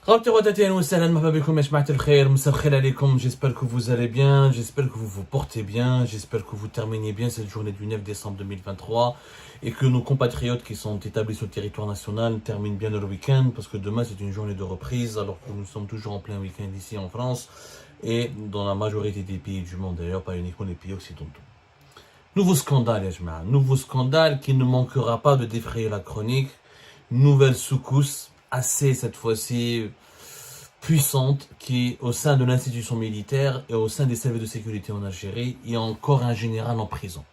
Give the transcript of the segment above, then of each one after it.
J'espère que vous allez bien, j'espère que vous vous portez bien, j'espère que vous terminez bien cette journée du 9 décembre 2023 et que nos compatriotes qui sont établis sur le territoire national terminent bien leur week-end parce que demain c'est une journée de reprise alors que nous sommes toujours en plein week-end ici en France et dans la majorité des pays du monde d'ailleurs, pas uniquement les pays occidentaux. Nouveau scandale, Yajma, nouveau scandale qui ne manquera pas de défrayer la chronique, nouvelle secousse assez cette fois-ci puissante qui au sein de l'institution militaire et au sein des services de sécurité en Algérie, il y a encore un général en prison.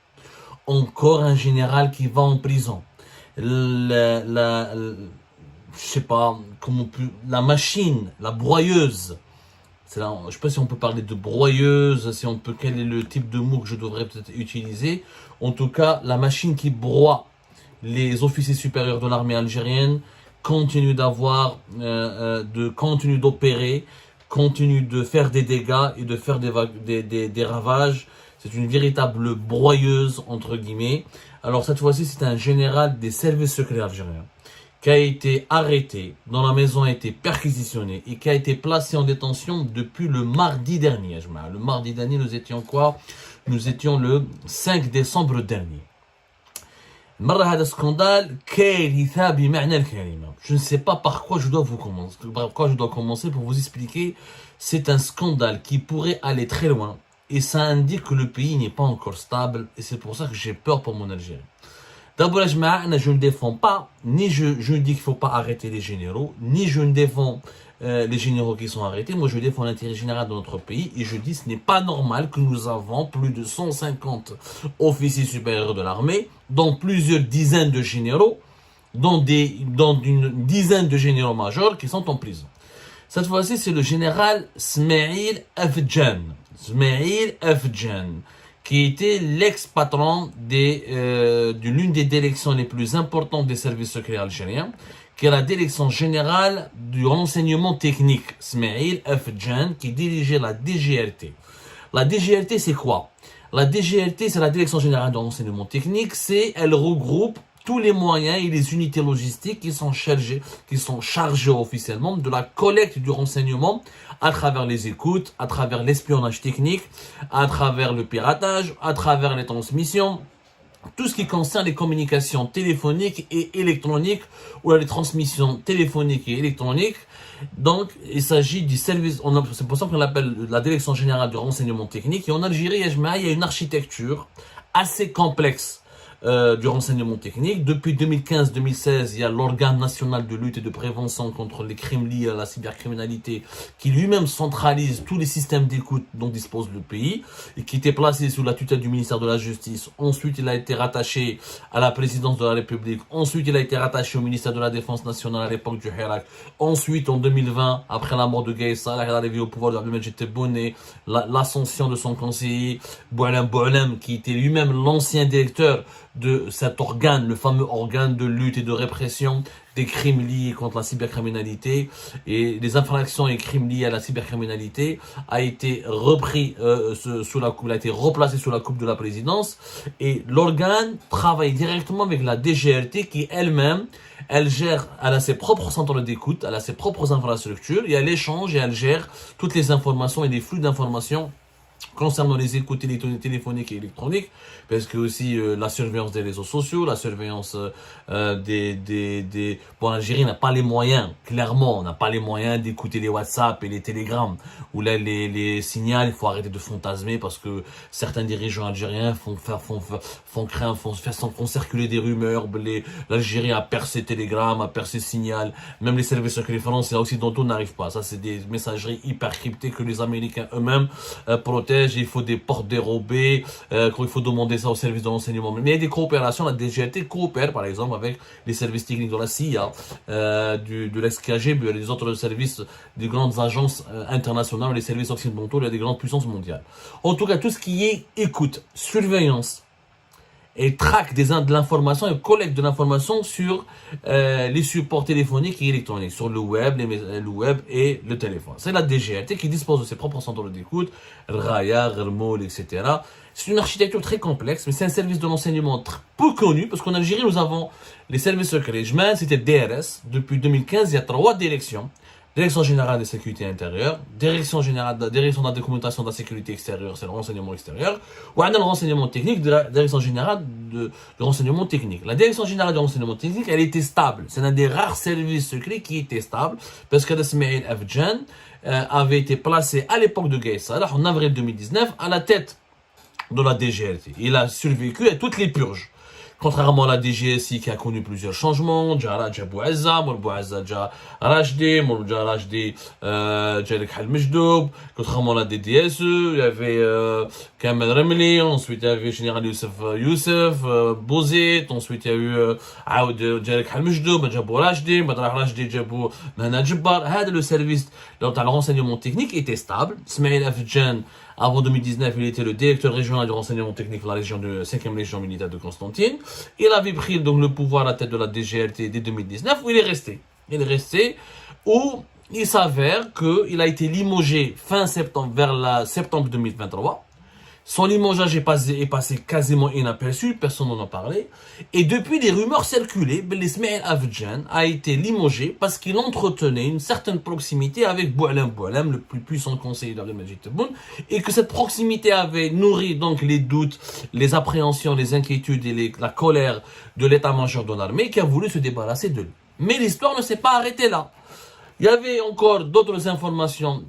Encore un général qui va en prison. Je sais pas comment la machine, la broyeuse. Je ne sais pas si on peut parler de broyeuse, si on peut, quel est le type de mot que je devrais peut-être utiliser. En tout cas, la machine qui broie les officiers supérieurs de l'armée algérienne continue continue d'opérer, continue de faire des dégâts et de faire des ravages. C'est une véritable broyeuse, entre guillemets. Alors cette fois-ci, c'est un général des services secrets algériens qui a été arrêté, dont la maison a été perquisitionnée et qui a été placé en détention depuis le mardi dernier. Le mardi dernier, nous étions quoi? Nous étions le 5 décembre dernier. هذا scandale كارثة بمعنى الكلمة. Je ne sais pas par quoi je dois commencer pour vous expliquer. C'est un scandale qui pourrait aller très loin et ça indique que le pays n'est pas encore stable et c'est pour ça que j'ai peur pour mon Algérie. D'abord, je ne défends pas, ni je ne dis qu'il ne faut pas arrêter les généraux, ni je ne défends les généraux qui sont arrêtés. Moi, je défends l'intérêt général de notre pays et je dis que ce n'est pas normal que nous avons plus de 150 officiers supérieurs de l'armée, dont plusieurs dizaines de généraux, dont une dizaine de généraux majors qui sont en prison. Cette fois-ci, c'est le général Smaïl Afjan. Smaïl Afjan, qui était l'ex-patron de l'une des directions les plus importantes des services secrets algériens, qui est la direction générale du renseignement technique, Smaïl Afjan, qui dirigeait la DGRT. La DGRT, c'est quoi? La DGRT, c'est la direction générale du renseignement technique, elle regroupe tous les moyens et les unités logistiques qui sont chargés officiellement de la collecte du renseignement à travers les écoutes, à travers l'espionnage technique, à travers le piratage, à travers les transmissions, tout ce qui concerne les communications téléphoniques et électroniques ou les transmissions téléphoniques et électroniques. Donc, il s'agit du service, c'est pour ça qu'on l'appelle la direction générale du renseignement technique. Et en Algérie, il y a une architecture assez complexe du renseignement technique. Depuis 2015-2016, il y a l'organe national de lutte et de prévention contre les crimes liés à la cybercriminalité qui lui-même centralise tous les systèmes d'écoute dont dispose le pays et qui était placé sous la tutelle du ministère de la Justice. Ensuite, il a été rattaché à la présidence de la République. Ensuite, il a été rattaché au ministère de la Défense nationale à l'époque du Hirak. Ensuite, en 2020, après la mort de Gaï Salah, l'arrivée au pouvoir de Abdelmajid Tebboune, l'ascension de son conseiller Boualem, qui était lui-même l'ancien directeur de cet organe, le fameux organe de lutte et de répression des crimes liés contre la cybercriminalité et les infractions et crimes liés à la cybercriminalité, a été repris il a été replacé sous la coupe de la présidence et l'organe travaille directement avec la DGRT qui elle-même, elle a ses propres centres d'écoute, elle a ses propres infrastructures et elle échange et elle gère toutes les informations et les flux d'informations concernant les écoutes téléphoniques et électroniques, parce que aussi la surveillance des réseaux sociaux, la surveillance Bon, l'Algérie n'a pas les moyens, clairement, on n'a pas les moyens d'écouter les WhatsApp et les télégrammes, où là les signaux, il faut arrêter de fantasmer parce que certains dirigeants algériens font circuler des rumeurs, l'Algérie a percé télégrammes, a percé signal, même les services secrets français occidentaux n'arrivent pas. Ça, c'est des messageries hyper cryptées que les Américains eux-mêmes protègent. Il faut des portes dérobées, il faut demander ça au service de renseignement. Mais il y a des coopérations, la DGRT coopère par exemple avec les services techniques de la CIA, de l'ex-KGB, les autres services des grandes agences internationales, les services occidentaux, il y a des grandes puissances mondiales. En tout cas, tout ce qui est écoute, surveillance et traque de l'information et collecte de l'information sur les supports téléphoniques et électroniques, sur le web et le téléphone. C'est la DGRT qui dispose de ses propres centres d'écoute, Raya, Rmoul, etc. C'est une architecture très complexe, mais c'est un service de renseignement peu connu, parce qu'en Algérie, nous avons les services secrets. C'était DRS. Depuis 2015, il y a 3 directions. Direction générale de sécurité intérieure, direction de la documentation de la sécurité extérieure, c'est le renseignement extérieur, ou on a le renseignement technique de la direction générale du renseignement technique. La direction générale du renseignement technique, elle était stable. C'est un des rares services secrets qui était stable, parce que Ismail Afjan avait été placé à l'époque de Gaï Salah, en avril 2019, à la tête de la DGLT. Il a survécu à toutes les purges. Contrairement à la DGSI qui a connu plusieurs changements, Jara Bouazza, Bouazza Rajdi, Rajdi Jalek Halmejdoub, contrairement à la DDSE, il y avait Kamel Remli, ensuite il y avait Général Youssef, Bouzid, ensuite il y a eu Aoud Jalek Halmejdoub, Jabou Rajdi, Badra Rajdi, Jabou Nana Jabbar. Le service de renseignement technique était stable. Ismail Afjan, avant 2019, il était le directeur régional du renseignement technique de la région de 5e Légion militaire de Constantine. Il avait pris donc le pouvoir à la tête de la DGLT dès 2019, où il est resté. Il est resté, où il s'avère qu'il a été limogé fin septembre, vers septembre 2023. Son limogeage est passé quasiment inaperçu, personne n'en a parlé. Et depuis, des rumeurs circulaient, Ismail Afjan a été limogé parce qu'il entretenait une certaine proximité avec Boualem, le plus puissant conseiller d'Abdelmajid Tebboune, et que cette proximité avait nourri donc les doutes, les appréhensions, les inquiétudes et la colère de l'état-major de l'armée qui a voulu se débarrasser de lui. Mais l'histoire ne s'est pas arrêtée là. Il y avait encore d'autres informations.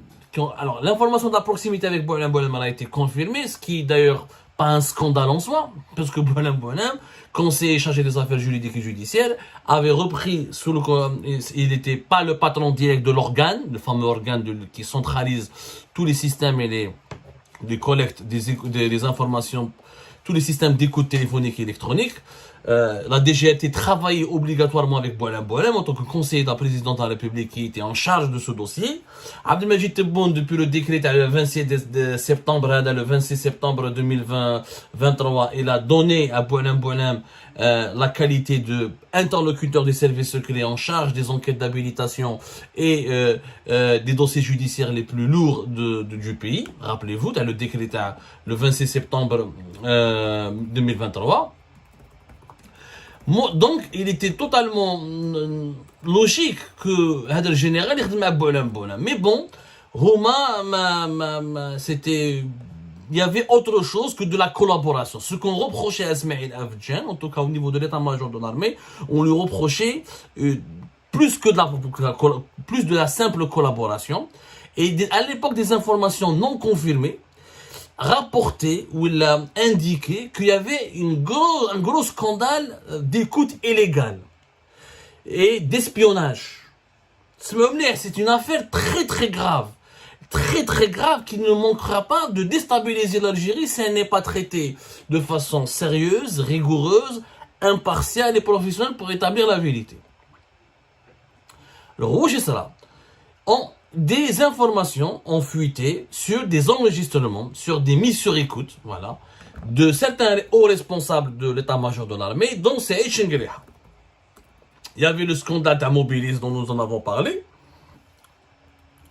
Alors, l'information de la proximité avec Boualem a été confirmée, ce qui d'ailleurs pas un scandale en soi, parce que Boualem, conseiller chargé des affaires juridiques et judiciaires, avait repris il n'était pas le patron direct de l'organe, le fameux organe qui centralise tous les systèmes et les collectes des informations, tous les systèmes d'écoute téléphonique et électronique. La DGLT travaillait obligatoirement avec Boualem en tant que conseiller d'un président de la République qui était en charge de ce dossier. Abdelmajid Tebboune, depuis le décret le 26 septembre 2023, il a donné à Boualem la qualité de interlocuteur des services secrets en charge des enquêtes d'habilitation et des dossiers judiciaires les plus lourds du pays. Rappelez-vous, le décret le 26 septembre 2023. Donc, il était totalement logique que le général ait Boualem. Mais bon, il y avait autre chose que de la collaboration. Ce qu'on reprochait à Ismail Afjan, en tout cas au niveau de l'état-major de l'armée, on lui reprochait plus de la simple collaboration. Et à l'époque des informations non confirmées, rapporté où il a indiqué qu'il y avait un gros scandale d'écoute illégale et d'espionnage. C'est une affaire très très grave. Très très grave qui ne manquera pas de déstabiliser l'Algérie si elle n'est pas traitée de façon sérieuse, rigoureuse, impartiale et professionnelle pour établir la vérité. Le rouge est cela. Des informations ont fuité sur des enregistrements, sur des mises sur écoute, voilà, de certains hauts responsables de l'état-major de l'armée, dont c'est Chengriha. Il y avait le scandale d'Amobilis dont nous en avons parlé,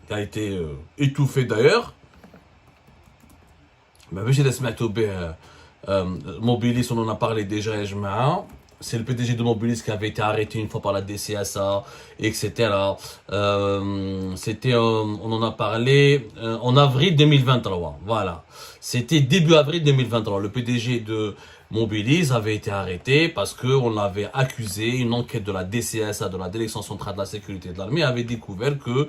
qui a été étouffé d'ailleurs. Mobilis, on en a parlé déjà, c'est le PDG de Mobilis qui avait été arrêté une fois par la DCSA, etc. On en a parlé en avril 2023. Voilà. C'était début avril 2023. Le PDG de Mobilis avait été arrêté parce qu'on l'avait accusé. Une enquête de la DCSA, de la Direction centrale de la sécurité de l'armée, avait découvert que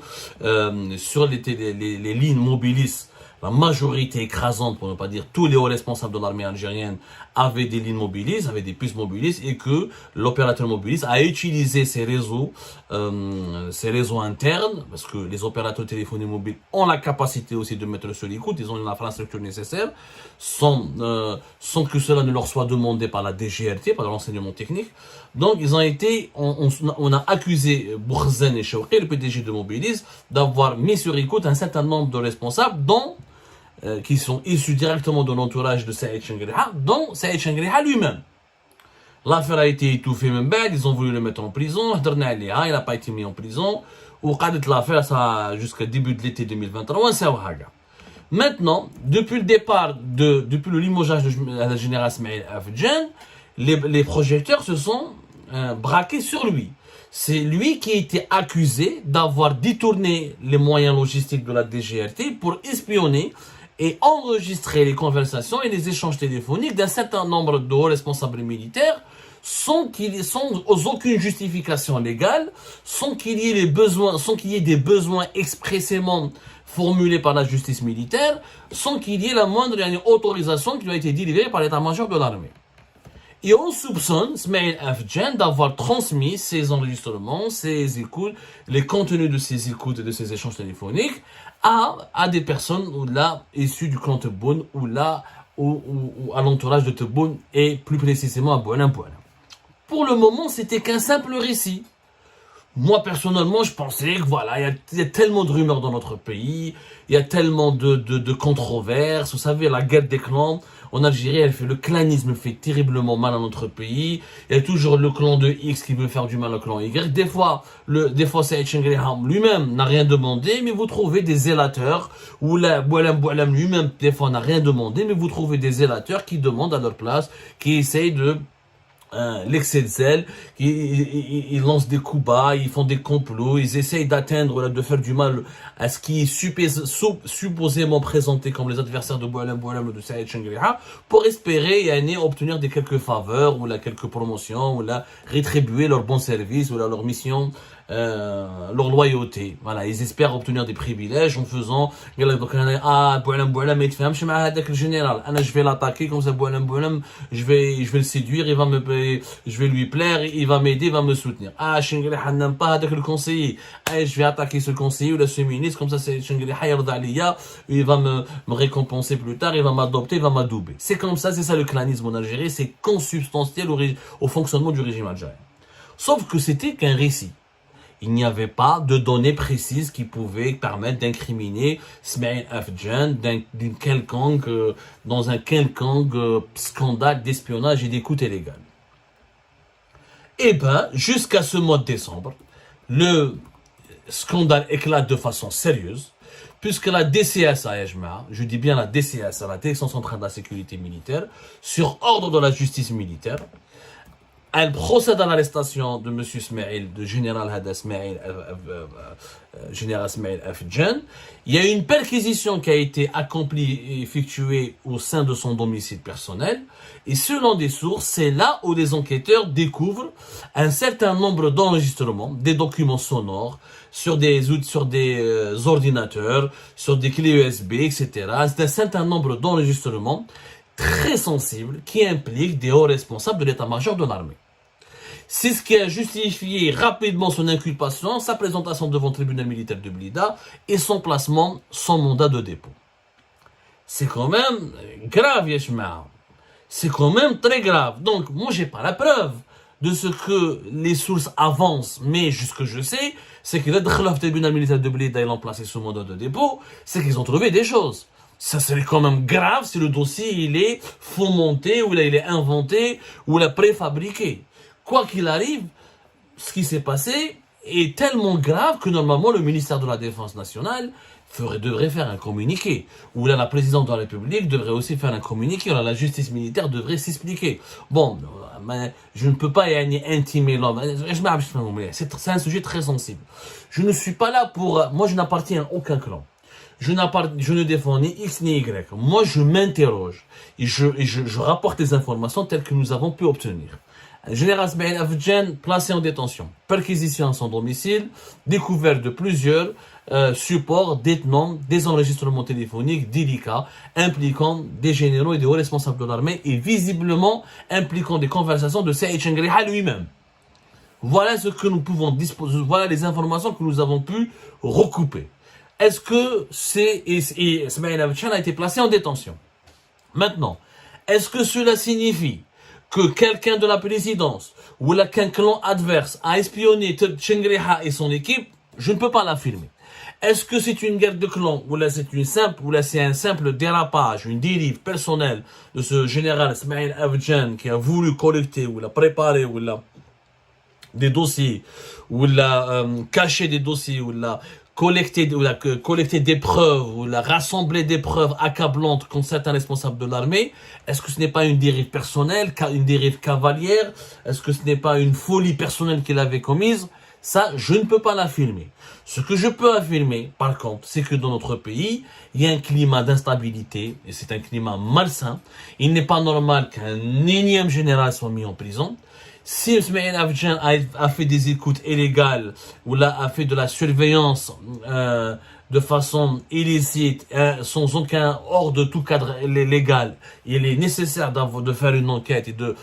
sur les lignes Mobilis, la majorité écrasante, pour ne pas dire tous les hauts responsables de l'armée algérienne, avaient des lignes Mobilis, avaient des puces Mobilis, et que l'opérateur Mobilis a utilisé ces réseaux internes, parce que les opérateurs téléphoniques mobiles ont la capacité aussi de mettre sur l'écoute, ils ont l'infrastructure nécessaire, sans que cela ne leur soit demandé par la DGRT, par l'enseignement technique. Donc, on a accusé Bourzen et Chouki, le PDG de Mobilis, d'avoir mis sur écoute un certain nombre de responsables, qui sont issus directement de l'entourage de Saïd Chengriha, dont Saïd Chengriha lui-même. L'affaire a été étouffée même belle, ils ont voulu le mettre en prison, il n'a pas été mis en prison, ou l'affaire ça jusqu'à début de l'été 2023, Maintenant, depuis le limogeage de la général Ismail Afjan, les projecteurs se sont braqués sur lui. C'est lui qui a été accusé d'avoir détourné les moyens logistiques de la DGRT pour espionner et enregistrer les conversations et les échanges téléphoniques d'un certain nombre de hauts responsables militaires sans aucune justification légale, sans qu'il y ait des besoins expressément formulés par la justice militaire, sans qu'il y ait la moindre autorisation qui lui a été délivrée par l'état-major de l'armée. Et on soupçonne Smaïl Afjan d'avoir transmis ces enregistrements, ces écoutes, les contenus de ces écoutes et de ces échanges téléphoniques à des personnes issues du clan Tebboune ou à l'entourage de Tebboune et plus précisément à Boualem. Pour le moment, c'était qu'un simple récit. Moi, personnellement, je pensais que voilà, il y a tellement de rumeurs dans notre pays, il y a tellement de controverses. Vous savez, la guerre des clans en Algérie, le clanisme fait terriblement mal à notre pays. Il y a toujours le clan de X qui veut faire du mal au clan Y. Des fois, Saïd Chengriham lui-même n'a rien demandé, mais vous trouvez des zélateurs, ou Boualem lui-même, des fois, n'a rien demandé, mais vous trouvez des zélateurs qui demandent à leur place, qui essayent de l'excès de zèle, ils lancent des coups bas, ils font des complots, ils essayent d'atteindre, de faire du mal à ce qui est supposément présenté comme les adversaires de Boualem ou de Saïd Chengriham pour espérer obtenir des quelques faveurs ou quelques promotions ou rétribuer leur bon service ou leur mission, leur loyauté. Voilà, ils espèrent obtenir des privilèges en faisant Boualem il te fait avec le général, je vais l'attaquer comme ça, Boualem je vais le séduire, je vais lui plaire, il va m'aider, il va me soutenir. Chengriham n'aime pas avec le conseiller, je vais attaquer ce conseiller ou ce ministre, comme ça c'est Chengriham il va me récompenser plus tard, il va m'adopter, il va m'adouber. C'est comme ça, c'est ça le clanisme en Algérie, c'est consubstantiel au fonctionnement du régime algérien. Sauf que c'était qu'un récit. Il n'y avait pas de données précises qui pouvaient permettre d'incriminer Smaïl Afjan dans un quelconque scandale d'espionnage et d'écoute illégale. Eh bien, jusqu'à ce mois de décembre, le scandale éclate de façon sérieuse, puisque la DCS je dis bien la DCS, la Direction centrale de la sécurité militaire, sur ordre de la justice militaire, elle procède à l'arrestation de M. Smaïl, de général Hada Smaïl, général Smaïl Afjan. Il y a une perquisition qui a été accomplie et effectuée au sein de son domicile personnel. Et selon des sources, c'est là où les enquêteurs découvrent un certain nombre d'enregistrements, des documents sonores, sur des ordinateurs, sur des clés USB, etc. C'est un certain nombre d'enregistrements très sensibles qui impliquent des hauts responsables de l'état-major de l'armée. C'est ce qui a justifié rapidement son inculpation, sa présentation devant le tribunal militaire de Blida et son placement sans mandat de dépôt. C'est quand même grave, Yeshma. C'est quand même très grave. Donc, moi, j'ai pas la preuve de ce que les sources avancent, mais ce que je sais, c'est que le tribunal militaire de Blida, ils l'ont placé sous mandat de dépôt, c'est qu'ils ont trouvé des choses. Ça serait quand même grave si le dossier, il est fomenté, ou il est inventé, ou il est préfabriqué. Quoi qu'il arrive, ce qui s'est passé est tellement grave que normalement le ministère de la Défense nationale devrait faire un communiqué. Ou là, la présidente de la République devrait aussi faire un communiqué. Là, la justice militaire devrait s'expliquer. Bon, mais je ne peux pas intimer l'homme. C'est un sujet très sensible. Je ne suis pas là pour... Moi, je n'appartiens à aucun clan. Je ne défends ni X ni Y. Moi, je m'interroge. Et je rapporte les informations telles que nous avons pu obtenir. Général Smaïl Afjan placé en détention, perquisition à son domicile, découverte de plusieurs supports détenant des enregistrements téléphoniques délicats impliquant des généraux et des hauts responsables de l'armée et visiblement impliquant des conversations de Saïd Chengriham lui-même. Voilà ce que nous pouvons disposer, voilà les informations que nous avons pu recouper. Est-ce que Smaïl Afjan a été placé en détention? Maintenant, est-ce que cela signifie que quelqu'un de la présidence ou qu'un clan adverse a espionné Chengriham et son équipe? Je ne peux pas l'affirmer. Est-ce que c'est une guerre de clans ou là c'est un simple dérapage, une dérive personnelle de ce général Smaïl Afjan qui a voulu collecter ou préparer ou des dossiers ou cacher des dossiers ou collecter des preuves ou rassembler des preuves accablantes contre certains responsables de l'armée? Est-ce que ce n'est pas une dérive personnelle, une dérive cavalière? Est-ce que ce n'est pas une folie personnelle qu'il avait commise? Ça, je ne peux pas l'affirmer. Ce que je peux affirmer, par contre, c'est que dans notre pays, il y a un climat d'instabilité, et c'est un climat malsain. Il n'est pas normal qu'un énième général soit mis en prison. Si Ismaël Afjan a fait des écoutes illégales, ou là a fait de la surveillance de façon illicite, sans aucun hors de tout cadre légal, il est nécessaire de faire une enquête et de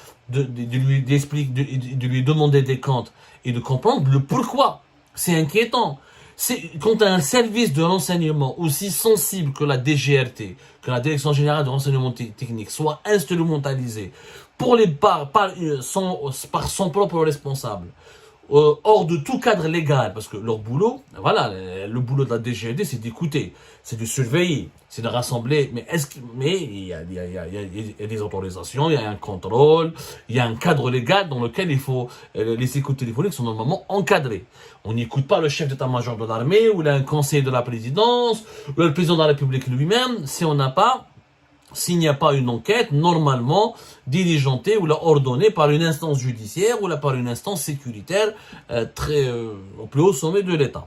lui demander des comptes et de comprendre le pourquoi. C'est inquiétant. Quand un service de renseignement aussi sensible que la DGRT, que la Direction Générale de Renseignement Technique, soit instrumentalisé par son propre responsable, hors de tout cadre légal, parce que leur boulot, voilà, le boulot de la DGRT, c'est d'écouter, c'est de surveiller, c'est de rassembler, mais il y a des autorisations, il y a un contrôle, il y a un cadre légal dans lequel il faut, les écoutes téléphoniques sont normalement encadrées. On n'écoute pas le chef d'état-major de l'armée, ou un conseiller de la présidence, ou le président de la République lui-même, s'il n'y a pas une enquête normalement diligentée ou ordonnée par une instance judiciaire ou par une instance sécuritaire au plus haut sommet de l'État.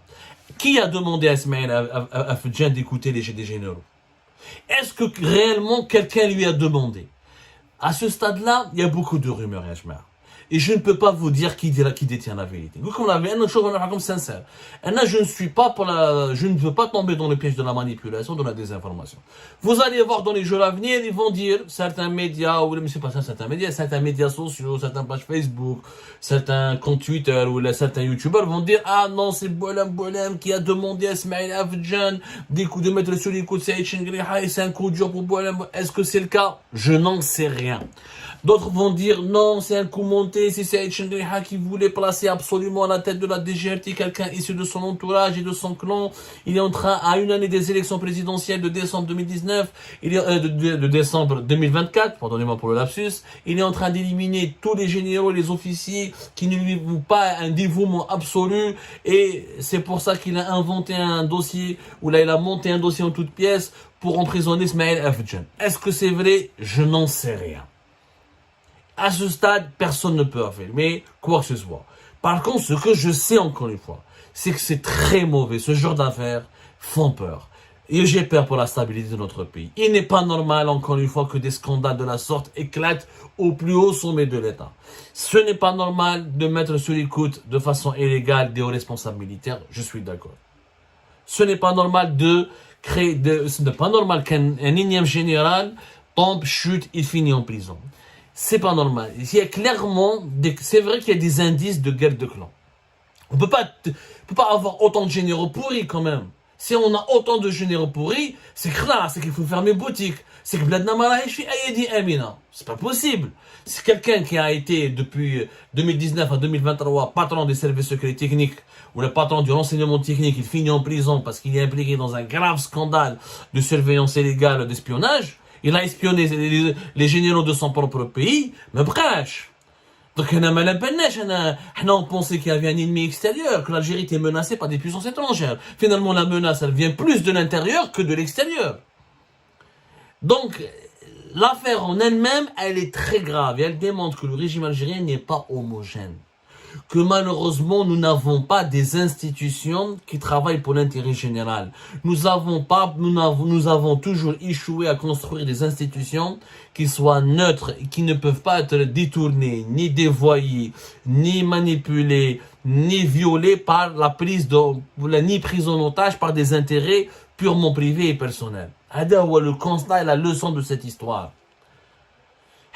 Qui a demandé à Ismaël Afjan d'écouter des généraux? Est-ce que réellement quelqu'un lui a demandé? À ce stade-là, il y a beaucoup de rumeurs, Yajma. Et je ne peux pas vous dire qui détient la vérité. Comme la une chose, comme sincère. Et là, je ne veux pas tomber dans le piège de la manipulation, de la désinformation. Vous allez voir dans les jours à venir, ils vont dire, certains médias, ou mais c'est pas ça, certains médias sociaux, certaines pages Facebook, certains comptes Twitter, ou certains YouTubers vont dire, ah non, c'est Boualem qui a demandé à Ismaël Afjan de mettre sur les coups de Saïd Chengriha et c'est un coup dur pour Boualem. Est-ce que c'est le cas? Je n'en sais rien. D'autres vont dire non, c'est un coup monté, c'est Saïd Chengriha qui voulait placer absolument à la tête de la DGRT quelqu'un issu de son entourage et de son clan. Il est en train, à une année des élections présidentielles de décembre 2019, de décembre 2024, pardonnez-moi pour le lapsus, il est en train d'éliminer tous les généraux et les officiers qui ne lui vouent pas un dévouement absolu, et c'est pour ça qu'il a inventé un dossier, ou là il a monté un dossier en toutes pièces pour emprisonner Ismaël Afjan. Est-ce que c'est vrai? Je n'en sais rien. À ce stade, personne ne peut affirmer quoi que ce soit. Par contre, ce que je sais encore une fois, c'est que c'est très mauvais. Ce genre d'affaires font peur. Et j'ai peur pour la stabilité de notre pays. Il n'est pas normal, encore une fois, que des scandales de la sorte éclatent au plus haut sommet de l'État. Ce n'est pas normal de mettre sur l'écoute de façon illégale des hauts responsables militaires. Je suis d'accord. Ce n'est pas normal ce n'est pas normal qu'un énième général tombe, chute, il finit en prison. C'est pas normal. Il y a clairement, c'est vrai qu'il y a des indices de guerre de clans. On peut pas avoir autant de généraux pourris quand même. Si on a autant de généraux pourris, c'est clair, c'est qu'il faut fermer boutique. C'est que Bladna Marahishi Ayedi Amina. C'est pas possible. C'est quelqu'un qui a été depuis 2019 à 2023 patron des services secrets techniques ou le patron du renseignement technique, il finit en prison parce qu'il est impliqué dans un grave scandale de surveillance illégale d'espionnage. Il a espionné les généraux de son propre pays, mais bref. Donc, on pensait qu'il y avait un ennemi extérieur, que l'Algérie était menacée par des puissances étrangères. Finalement, la menace, elle vient plus de l'intérieur que de l'extérieur. Donc, l'affaire en elle-même, elle est très grave et elle démontre que le régime algérien n'est pas homogène. Que malheureusement, nous n'avons pas des institutions qui travaillent pour l'intérêt général. Nous avons toujours échoué à construire des institutions qui soient neutres, qui ne peuvent pas être détournées, ni dévoyées, ni manipulées, ni violées par ni prises en otage par des intérêts purement privés et personnels. C'est le constat et la leçon de cette histoire.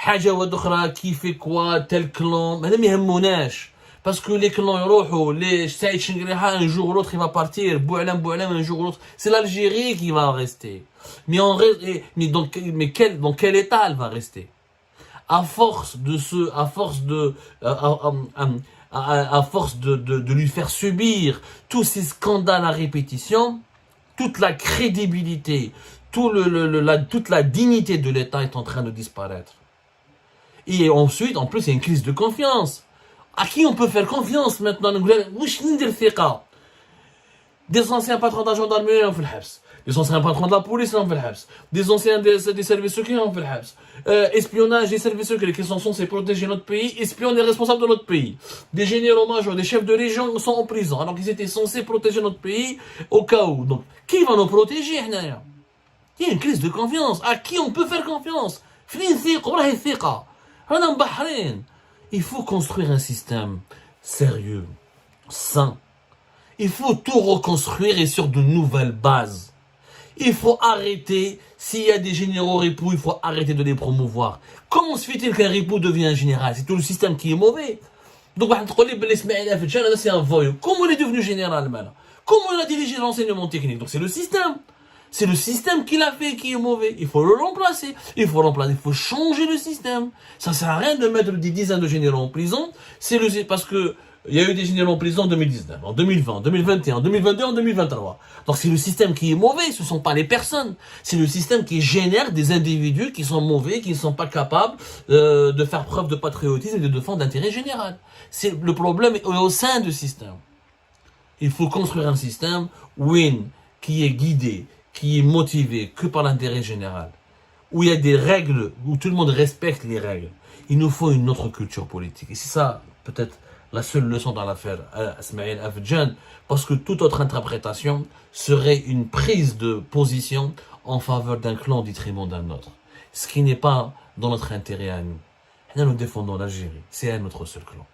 Haja wadokhra, qui fait quoi, tel clan, mais يهموناش. Parce que les clans يروحوا, les Saïd Chengriha, un jour ou l'autre il va partir, Boualem, un jour ou l'autre, c'est l'Algérie qui va rester. Mais dans quel état elle va rester? À force de lui faire subir tous ces scandales à répétition, toute la crédibilité, toute la dignité de l'État est en train de disparaître. Et ensuite, en plus, il y a une crise de confiance. À qui on peut faire confiance maintenant? Des anciens patrons de la gendarmerie en fait, Des anciens patrons de la police, on fait le habs. Des anciens des services secrets, on fait le habs. Espionnage des services secrets qui sont censés protéger notre pays, espionnent les responsables de notre pays. Des généraux majors, des chefs de région sont en prison, alors qu'ils étaient censés protéger notre pays au cas où. Donc, qui va nous protéger, هنايا? Il y a une crise de confiance. À qui on peut faire confiance? Il faut construire un système sérieux, sain. Il faut tout reconstruire et sur de nouvelles bases. Il faut arrêter, s'il y a des généraux ripoux, il faut arrêter de les promouvoir. Comment se fait-il qu'un ripoux devient un général? C'est tout le système qui est mauvais. Donc, c'est un voyou. Comment il est devenu général, maintenant? Comment il a dirigé l'enseignement technique? Donc, c'est le système. C'est le système qui l'a fait qui est mauvais. Il faut le remplacer. Il faut changer le système. Ça sert à rien de mettre des dizaines de généraux en prison. Parce que il y a eu des généraux en prison en 2019, en 2020, en 2021, en 2022, en 2023. Donc c'est le système qui est mauvais, ce ne sont pas les personnes. C'est le système qui génère des individus qui sont mauvais, qui ne sont pas capables de faire preuve de patriotisme et de défendre l'intérêt général. Le problème est au sein du système. Il faut construire un système qui est guidé, qui est motivé que par l'intérêt général, où il y a des règles, où tout le monde respecte les règles. Il nous faut une autre culture politique. Et c'est ça, peut-être, la seule leçon dans l'affaire Smaïl Afedjan, parce que toute autre interprétation serait une prise de position en faveur d'un clan au détriment d'un autre. Ce qui n'est pas dans notre intérêt à nous. Nous défendons l'Algérie, c'est un notre seul clan.